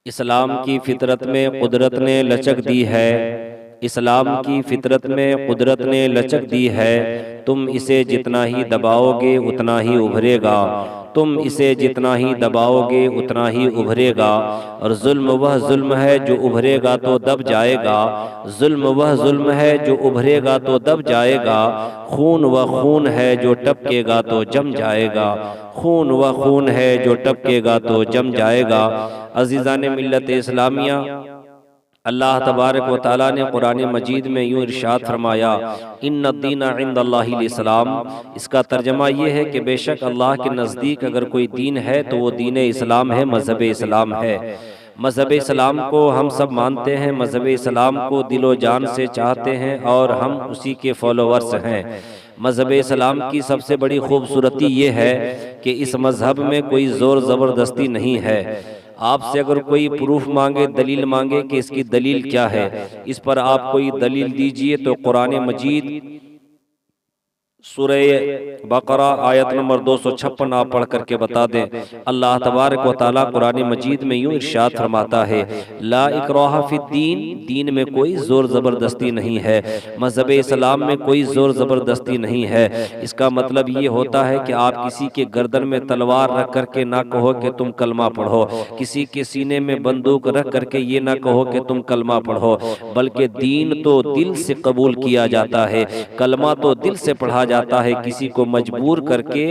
اسلام کی فطرت میں قدرت نے لچک دی ہے، اسلام کی فطرت میں قدرت نے لچک دی ہے، تم اسے جتنا ہی دباؤ گے اتنا ہی ابھرے گا، تم اسے جتنا ہی دباؤ گے اتنا ہی ابھرے گا، اور ظلم وہ ظلم ہے جو ابھرے گا تو دب جائے گا، ظلم وہ ظلم ہے جو ابھرے گا تو دب جائے گا، خون وہ خون ہے جو ٹپکے گا تو جم جائے گا، خون وہ خون ہے جو ٹپکے گا تو جم جائے گا۔ عزیزان ملت اسلامیہ، اللہ تبارک و تعالیٰ نے قرآن مجید میں یوں ارشاد فرمایا، ان الدین عند اللہ الاسلام۔ اس کا ترجمہ یہ ہے کہ بے شک اللہ کے نزدیک اگر کوئی دین ہے تو وہ دین اسلام ہے، مذہب اسلام ہے۔ مذہب اسلام کو ہم سب مانتے ہیں، مذہب اسلام کو دل و جان سے چاہتے ہیں اور ہم اسی کے فالوورز ہیں۔ مذہب اسلام کی سب سے بڑی خوبصورتی یہ ہے کہ اس مذہب میں کوئی زور زبردستی نہیں ہے۔ آپ سے اگر کوئی پروف مانگے، دلیل مانگے کہ اس کی دلیل کیا ہے، اس پر آپ کوئی دلیل دیجئے تو قرآن مجید سورہ بقرہ آیت نمبر 256 آپ پڑھ کر کے بتا دیں۔ اللہ تبارک و تعالیٰ قرآن مجید میں یوں ارشاد فرماتا ہے، لا اکراہ فی الدین، دین میں کوئی زور زبردستی نہیں ہے، مذہب اسلام میں کوئی زور زبردستی نہیں ہے۔ اس کا مطلب یہ ہوتا ہے کہ آپ کسی کے گردن میں تلوار رکھ کر کے نہ کہو کہ تم کلمہ پڑھو، کسی کے سینے میں بندوق رکھ کر کے یہ نہ کہو کہ تم کلمہ پڑھو، بلکہ دین تو دل سے قبول کیا جاتا ہے، کلمہ تو دل سے پڑھا جاتا ہے، کسی کو مجبور کر کے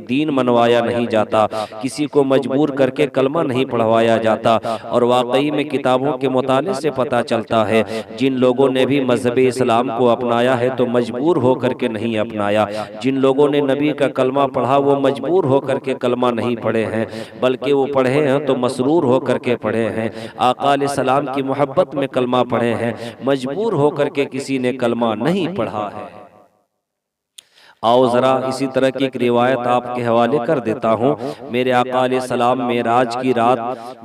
دین منوایا نہیں جاتا، کسی کو مجبور کر کے کلمہ نہیں پڑھوایا جاتا۔ اور واقعی میں کتابوں کے مطالعے سے پتہ چلتا ہے جن لوگوں نے بھی مذہب اسلام کو اپنایا ہے تو مجبور ہو کر کے نہیں اپنایا، جن لوگوں نے نبی کا کلمہ پڑھا وہ مجبور ہو کر کے کلمہ نہیں پڑھے ہیں، بلکہ وہ پڑھے ہیں تو مسرور ہو کر کے پڑھے ہیں، آقا علیہ السلام کی محبت میں کلمہ پڑھے ہیں، مجبور ہو کر کے کسی نے کلمہ نہیں پڑھا ہے۔ آؤ ذرا اسی طرح کی ایک روایت آپ کے حوالے کر دیتا ہوں۔ میرے آقا علیہ السلام معراج کی رات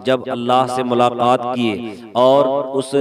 جب اللہ سے ملاقات کیے اور اس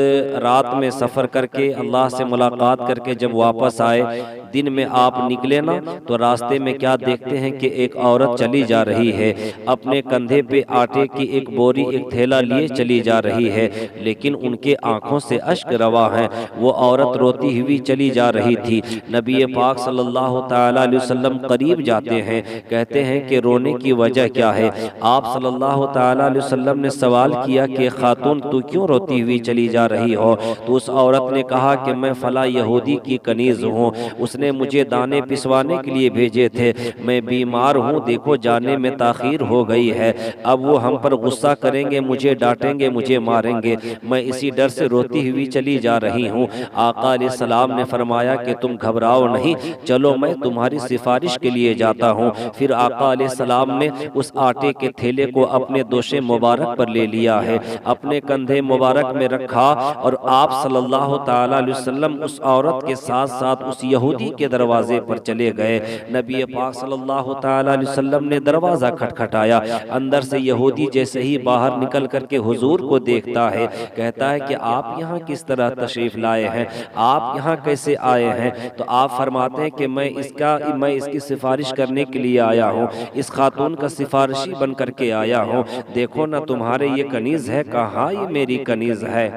رات میں سفر کر کے اللہ سے ملاقات کر کے جب واپس آئے، دن میں آپ نکلے نا تو راستے میں کیا دیکھتے ہیں کہ ایک عورت چلی جا رہی ہے، اپنے کندھے پہ آٹے کی ایک بوری، ایک تھیلا لیے چلی جا رہی ہے، لیکن ان کے آنکھوں سے اشک روا ہیں، وہ عورت روتی ہوئی چلی جا رہی تھی۔ نبی پاک صلی اللہ تعالیٰ علیہ وسلم قریب جاتے ہیں، کہتے ہیں کہ رونے کی وجہ کیا ہے؟ آپ صلی اللہ تعالیٰ علیہ وسلم نے سوال کیا کہ خاتون تو کیوں روتی ہوئی چلی جا رہی ہو؟ تو اس عورت نے کہا کہ میں فلاں یہودی کی کنیز ہوں، اس نے مجھے دانے پسوانے کے لیے بھیجے تھے، میں بیمار ہوں، دیکھو جانے میں تاخیر ہو گئی ہے، اب وہ ہم پر غصہ کریں گے، مجھے ڈانٹیں گے، مجھے ماریں گے، میں اسی ڈر سے روتی ہوئی چلی جا رہی ہوں۔ آقا علیہ السلام نے فرمایا کہ تم گھبراؤ نہیں، چلو میں تمہاری سفارش کے لیے جاتا ہوں۔ پھر آقا علیہ السلام نے اس آٹے کے تھیلے کو اپنے دوش مبارک پر لے لیا ہے، اپنے کندھے مبارک میں رکھا، اور آپ صلی اللہ تعالیٰ علیہ وسلم اس عورت کے ساتھ ساتھ اس یہودی کے دروازے پر چلے گئے۔ نبی پاک صلی اللہ تعالیٰ علیہ وسلم نے دروازہ کھٹکھٹایا، اندر سے یہودی جیسے ہی باہر نکل کر کے حضور کو دیکھتا ہے، کہتا ہے کہ آپ یہاں کس طرح تشریف لائے ہیں، آپ یہاں کیسے آئے ہیں؟ تو آپ فرماتے ہیں کہ میں اس کی سفارش کرنے کے لیے آیا ہوں، اس خاتون کا سفارشی بن کر کے آیا ہوں، دیکھو نا تمہارے یہ کنیز ہے، کہاں یہ میری کنیز ہے؟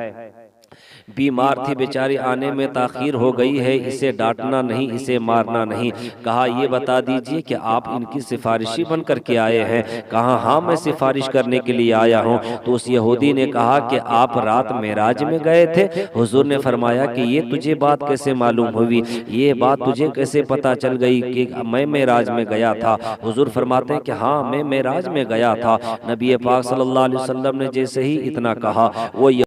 بیمار تھی بیچاری، آنے میں تاخیر ہو گئی ہے، اسے ڈانٹنا نہیں، اسے مارنا نہیں۔ کہا یہ بتا دیجئے کہ آپ ان کی سفارشی بن کر کے آئے ہیں؟ کہا ہاں میں سفارش کرنے کے لیے آیا ہوں۔ تو اس یہودی نے کہا کہ آپ رات معراج میں گئے تھے؟ حضور نے فرمایا کہ یہ تجھے بات کیسے معلوم ہوئی، یہ بات تجھے کیسے پتا چل گئی کہ میں معراج میں گیا تھا؟ حضور فرماتے ہیں کہ ہاں میں معراج میں گیا تھا۔ نبی پاک صلی اللہ علیہ وسلم نے جیسے ہی اتنا کہا،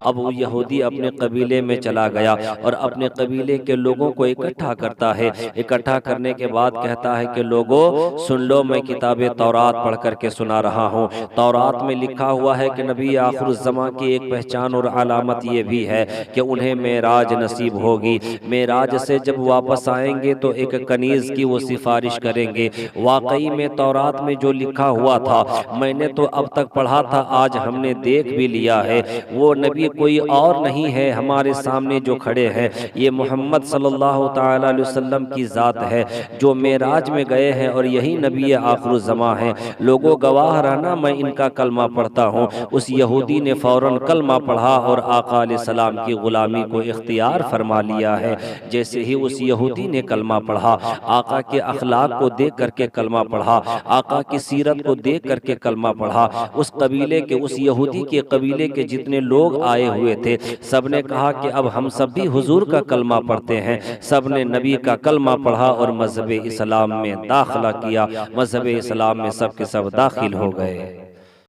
اب وہ یہودی اپنے قبیلے میں چلا گیا اور اپنے قبیلے کے لوگوں کو اکٹھا کرتا ہے، اکٹھا کرنے کے بعد کہتا ہے کہ لوگوں سن لو، میں کتاب تورات پڑھ کر کے سنا رہا ہوں۔ تورات میں لکھا ہوا ہے کہ نبی آخر الزمان کی ایک پہچان اور علامت یہ بھی ہے کہ انہیں معراج نصیب ہوگی، معراج سے جب واپس آئیں گے تو ایک کنیز کی وہ سفارش کریں گے۔ واقعی میں تورات میں جو لکھا ہوا تھا میں نے تو اب تک پڑھا تھا، آج ہم نے دیکھ بھی لیا ہے، وہ نبی کوئی اور نہیں ہے ہے ہمارے سامنے جو کھڑے ہیں یہ محمد صلی اللہ تعالی علیہ وسلم کی ذات ہے جو معراج میں گئے ہیں اور یہی نبی آخر الزماں ہیں، لوگوں گواہ رہنا میں ان کا کلمہ پڑھتا ہوں۔ اس یہودی نے فوراً کلمہ پڑھا اور آقا علیہ السلام کی غلامی کو اختیار فرما لیا ہے۔ جیسے ہی اس یہودی نے کلمہ پڑھا، آقا کے اخلاق کو دیکھ کر کے کلمہ پڑھا، آقا کی سیرت کو دیکھ کر کے کلمہ پڑھا، اس قبیلے کے، اس یہودی کے قبیلے کے جتنے لوگ آئے ہوئے تھے سب نے کہا کہ اب ہم سب بھی حضور کا کلمہ پڑھتے ہیں۔ سب نے نبی کا کلمہ پڑھا اور مذہب اسلام میں داخلہ کیا، مذہب اسلام میں سب کے سب داخل ہو گئے۔